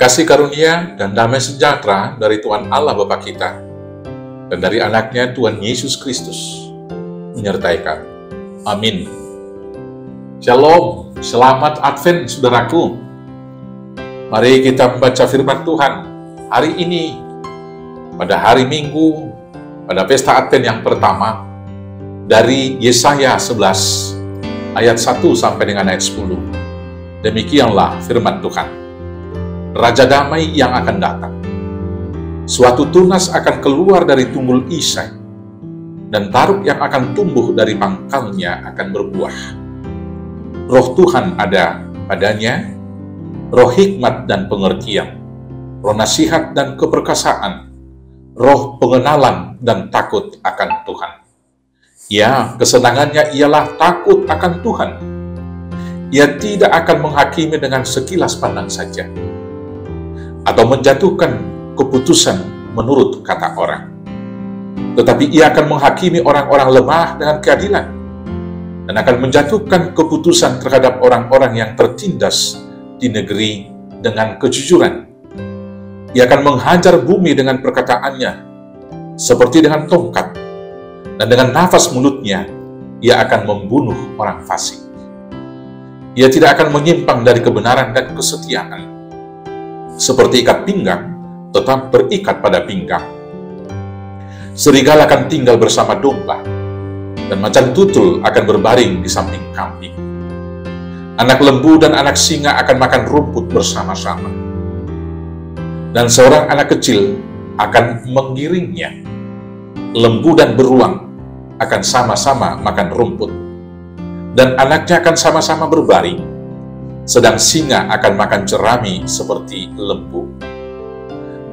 Kasih karunia dan damai sejahtera dari Tuhan Allah Bapa kita dan dari anaknya Tuhan Yesus Kristus menyertai kami. Amin. Shalom, selamat Advent saudaraku. Mari kita membaca firman Tuhan hari ini, pada hari Minggu, pada pesta Advent yang pertama, dari Yesaya 11, ayat 1 sampai dengan ayat 10. Demikianlah firman Tuhan. Raja damai yang akan datang. Suatu tunas akan keluar dari tunggul Isai, dan taruk yang akan tumbuh dari pangkalnya akan berbuah. Roh Tuhan ada padanya, roh hikmat dan pengertian, roh nasihat dan keperkasaan, roh pengenalan dan takut akan Tuhan. Ya, kesenangannya ialah takut akan Tuhan. Ia tidak akan menghakimi dengan sekilas pandang saja, atau menjatuhkan keputusan menurut kata orang. Tetapi ia akan menghakimi orang-orang lemah dengan keadilan, dan akan menjatuhkan keputusan terhadap orang-orang yang tertindas di negeri dengan kejujuran. Ia akan menghajar bumi dengan perkataannya, seperti dengan tongkat, dan dengan nafas mulutnya, ia akan membunuh orang fasik. Ia tidak akan menyimpang dari kebenaran dan kesetiaan. Seperti ikat pinggang, tetap terikat pada pinggang. Serigala akan tinggal bersama domba, dan macan tutul akan berbaring di samping kambing. Anak lembu dan anak singa akan makan rumput bersama-sama, dan seorang anak kecil akan menggiringnya. Lembu dan beruang akan sama-sama makan rumput, dan anaknya akan sama-sama berbaring. Sedang singa akan makan jerami seperti lembu.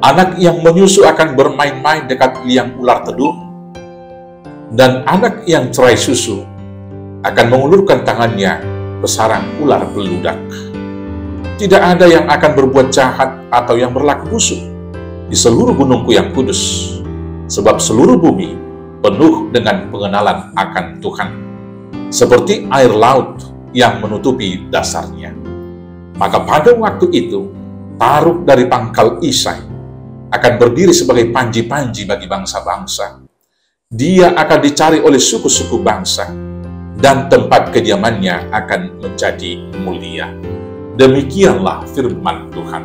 Anak yang menyusu akan bermain-main dekat liang ular tedung, dan anak yang cerai susu akan mengulurkan tangannya ke sarang ular beludak. Tidak ada yang akan berbuat jahat atau yang berlaku busuk di seluruh gunungku yang kudus, sebab seluruh bumi penuh dengan pengenalan akan Tuhan, seperti air laut yang menutupi dasarnya. Maka pada waktu itu, taruk dari pangkal Isai akan berdiri sebagai panji-panji bagi bangsa-bangsa. Dia akan dicari oleh suku-suku bangsa, dan tempat kediamannya akan menjadi mulia. Demikianlah firman Tuhan.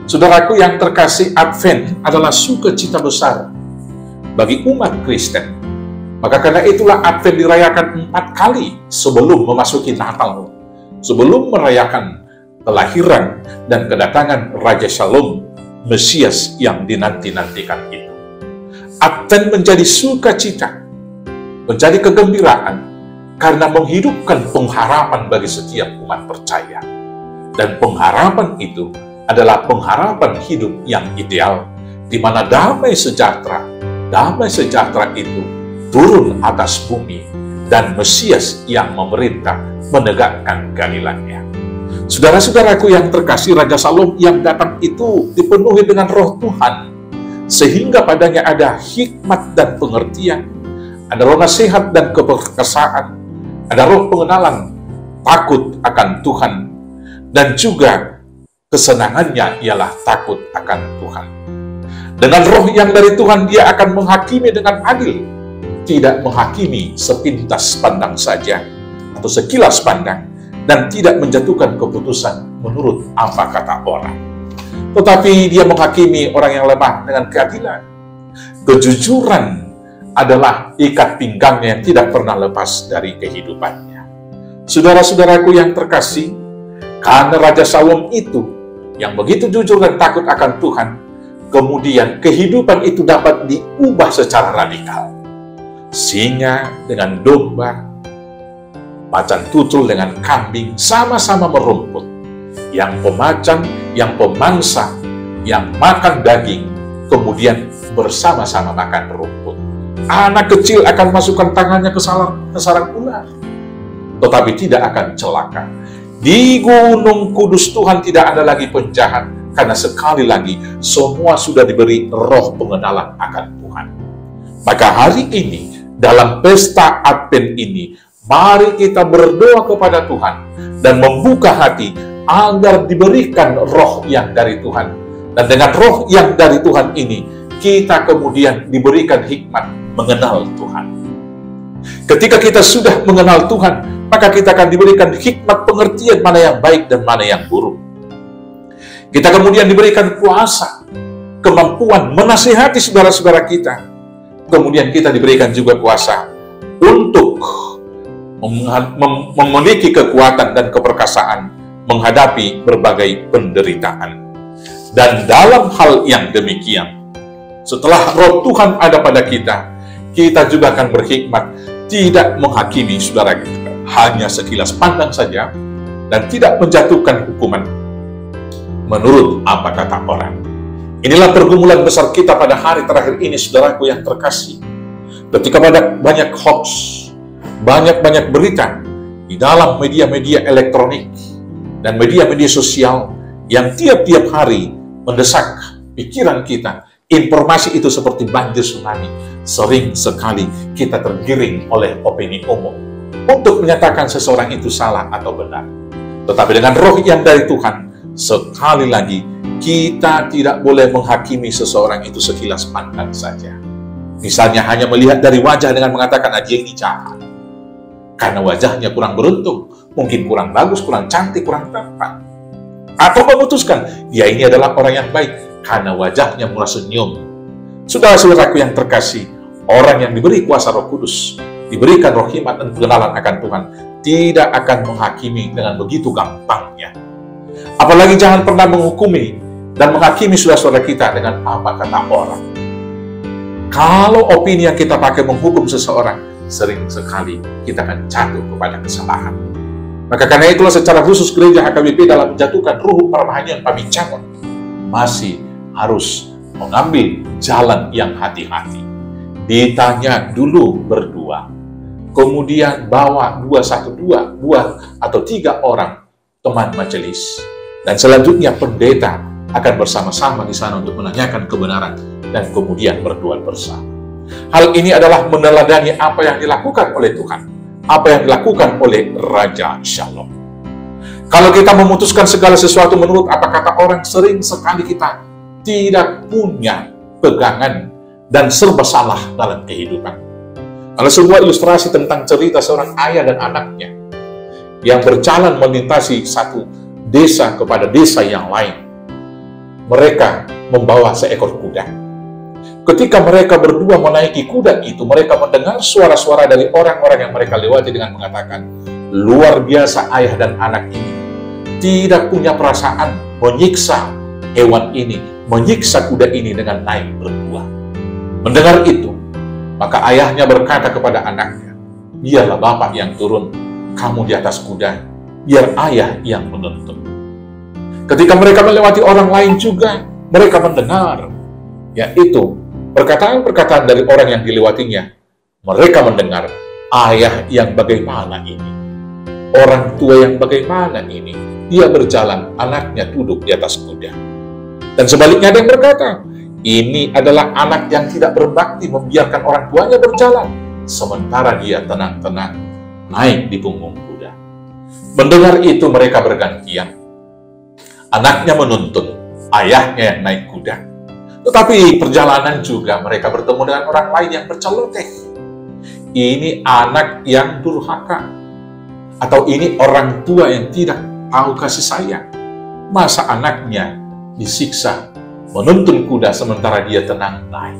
Saudaraku yang terkasih, Advent adalah sukacita besar bagi umat Kristen. Maka karena itulah Advent dirayakan 4 kali sebelum memasuki Natal, sebelum merayakan kelahiran dan kedatangan Raja Shalom, Mesias yang dinanti-nantikan itu. Advent menjadi sukacita, menjadi kegembiraan, karena menghidupkan pengharapan bagi setiap umat percaya. Dan pengharapan itu adalah pengharapan hidup yang ideal, di mana damai sejahtera itu turun atas bumi, dan Mesias yang memerintah menegakkan keadilannya. Saudara-saudaraku yang terkasih, Raja Shalom yang datang itu dipenuhi dengan roh Tuhan, sehingga padanya ada hikmat dan pengertian, ada roh nasihat dan keperkasaan, ada roh pengenalan, takut akan Tuhan, dan juga kesenangannya ialah takut akan Tuhan. Dengan roh yang dari Tuhan, dia akan menghakimi dengan adil, tidak menghakimi sepintas pandang saja atau sekilas pandang, dan tidak menjatuhkan keputusan menurut apa kata orang. Tetapi dia menghakimi orang yang lemah dengan keadilan. Kejujuran adalah ikat pinggangnya yang tidak pernah lepas dari kehidupannya. Saudara-saudaraku yang terkasih, karena Raja Shalom itu yang begitu jujur dan takut akan Tuhan, kemudian kehidupan itu dapat diubah secara radikal. Singa dengan domba, macan tutul dengan kambing sama-sama merumput. Yang pemacan, yang pemangsa, yang makan daging, kemudian bersama-sama makan rumput. Anak kecil akan masukkan tangannya ke sarang ular, tetapi tidak akan celaka. Di Gunung Kudus Tuhan tidak ada lagi penjahat, karena sekali lagi semua sudah diberi roh pengenalan akan Tuhan. Maka hari ini, dalam pesta Advent ini, mari kita berdoa kepada Tuhan dan membuka hati agar diberikan roh yang dari Tuhan. Dan dengan roh yang dari Tuhan ini, kita kemudian diberikan hikmat mengenal Tuhan. Ketika kita sudah mengenal Tuhan, maka kita akan diberikan hikmat pengertian mana yang baik dan mana yang buruk. Kita kemudian diberikan kuasa, kemampuan menasihati saudara-saudara kita. Kemudian kita diberikan juga kuasa untuk memiliki kekuatan dan keperkasaan menghadapi berbagai penderitaan. Dan dalam hal yang demikian, setelah roh Tuhan ada pada kita, kita juga akan berhikmat, tidak menghakimi saudara kita, hanya sekilas pandang saja, dan tidak menjatuhkan hukuman menurut apa kata orang. Inilah pergumulan besar kita pada hari terakhir ini, saudaraku yang terkasih. Ketika banyak hoax, banyak berita di dalam media-media elektronik dan media-media sosial yang tiap-tiap hari mendesak pikiran kita, informasi itu seperti banjir tsunami. Sering sekali kita tergiring oleh opini umum untuk menyatakan seseorang itu salah atau benar. Tetapi dengan roh yang dari Tuhan, sekali lagi, kita tidak boleh menghakimi seseorang itu sekilas pandang saja. Misalnya hanya melihat dari wajah dengan mengatakan, dia ini jahat. Karena wajahnya kurang beruntung, mungkin kurang bagus, kurang cantik, kurang tampan. Atau memutuskan, dia ini adalah orang yang baik, karena wajahnya murah senyum. Saudara-saudaraku yang terkasih, orang yang diberi kuasa Roh Kudus, diberikan roh hikmat dan pengenalan akan Tuhan, tidak akan menghakimi dengan begitu gampangnya. Apalagi jangan pernah menghukumi dan menghakimi saudara-saudara kita dengan apa kata orang. Kalau opini yang kita pakai menghukum seseorang, sering sekali kita akan jatuh kepada kesalahan. Maka karena itulah secara khusus gereja HKBP dalam menjatuhkan ruh permahanian pembicaraan masih harus mengambil jalan yang hati-hati. Ditanya dulu berdua, kemudian bawa 2 atau 3 orang teman majelis, dan selanjutnya pendeta akan bersama-sama di sana untuk menanyakan kebenaran dan kemudian berdoa bersama. Hal ini adalah meneladani apa yang dilakukan oleh Tuhan, apa yang dilakukan oleh Raja Shalom. Kalau kita memutuskan segala sesuatu menurut apa kata orang, sering sekali kita tidak punya pegangan dan serba salah dalam kehidupan. Ada sebuah ilustrasi tentang cerita seorang ayah dan anaknya yang berjalan melintasi satu desa kepada desa yang lain. Mereka membawa seekor kuda. Ketika mereka berdua menaiki kuda itu, mereka mendengar suara-suara dari orang-orang yang mereka lewati dengan mengatakan, luar biasa ayah dan anak ini tidak punya perasaan menyiksa hewan ini, menyiksa kuda ini dengan naik berdua. Mendengar itu, maka ayahnya berkata kepada anaknya, biarlah bapak yang turun, kamu di atas kuda, biar ayah yang menuntun. Ketika mereka melewati orang lain juga, mereka mendengar, yaitu perkataan-perkataan dari orang yang dilewatinya. Mereka mendengar, ayah yang bagaimana ini? Orang tua yang bagaimana ini? Dia berjalan, anaknya duduk di atas kuda. Dan sebaliknya ada yang berkata, ini adalah anak yang tidak berbakti membiarkan orang tuanya berjalan, sementara dia tenang-tenang naik di punggung kuda. Mendengar itu mereka bergantian. Anaknya menuntun, ayahnya yang naik kuda. Tetapi perjalanan juga mereka bertemu dengan orang lain yang berceloteh. Ini anak yang durhaka. Atau ini orang tua yang tidak tahu kasih sayang. Masa anaknya disiksa, menuntun kuda sementara dia tenang naik.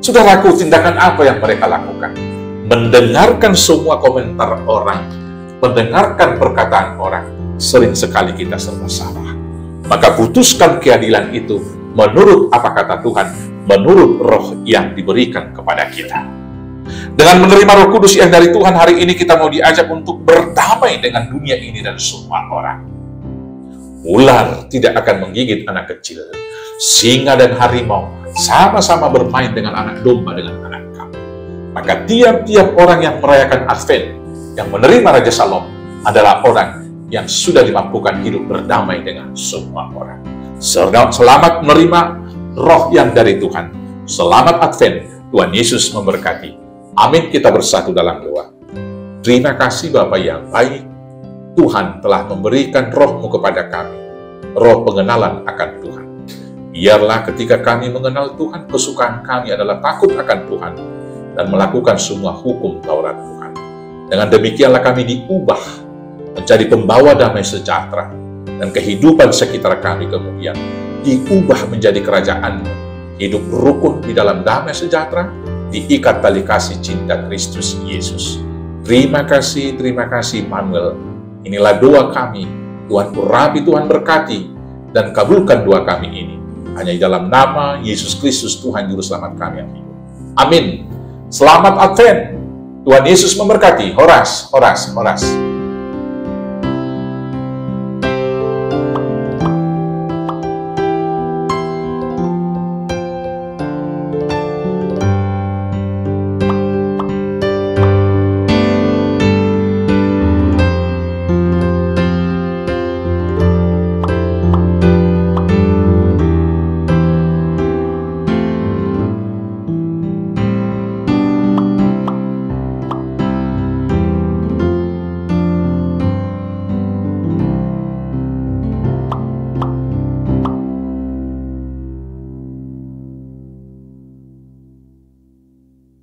Saudaraku, tindakan apa yang mereka lakukan? Mendengarkan semua komentar orang, mendengarkan perkataan orang, sering sekali kita serba salah. Maka putuskan keadilan itu menurut apa kata Tuhan, menurut roh yang diberikan kepada kita. Dengan menerima Roh Kudus yang dari Tuhan, hari ini kita mau diajak untuk berdamai dengan dunia ini dan semua orang. Ular tidak akan menggigit anak kecil. Singa dan harimau sama-sama bermain dengan anak domba dengan anak kambing. Maka tiap-tiap orang yang merayakan Advent, yang menerima Raja Shalom, adalah orang yang sudah dimampukan hidup berdamai dengan semua orang. Selamat menerima roh yang dari Tuhan. Selamat Advent. Tuhan Yesus memberkati. Amin. Kita bersatu dalam doa. Terima kasih Bapa yang baik. Tuhan telah memberikan roh-Mu kepada kami, roh pengenalan akan Tuhan. Biarlah ketika kami mengenal Tuhan, kesukaan kami adalah takut akan Tuhan dan melakukan semua hukum Taurat Tuhan. Dengan demikianlah kami diubah menjadi pembawa damai sejahtera, dan kehidupan sekitar kami kemudian diubah menjadi kerajaan-Mu, hidup rukun di dalam damai sejahtera, diikat tali kasih cinta Kristus Yesus. Terima kasih Immanuel. Inilah doa kami. Tuhan urapi, Tuhan berkati, dan kabulkan doa kami ini. Hanya di dalam nama Yesus Kristus, Tuhan Juru Selamat kami yang hidup. Amin. Selamat Advent. Tuhan Yesus memberkati. Horas, horas, horas.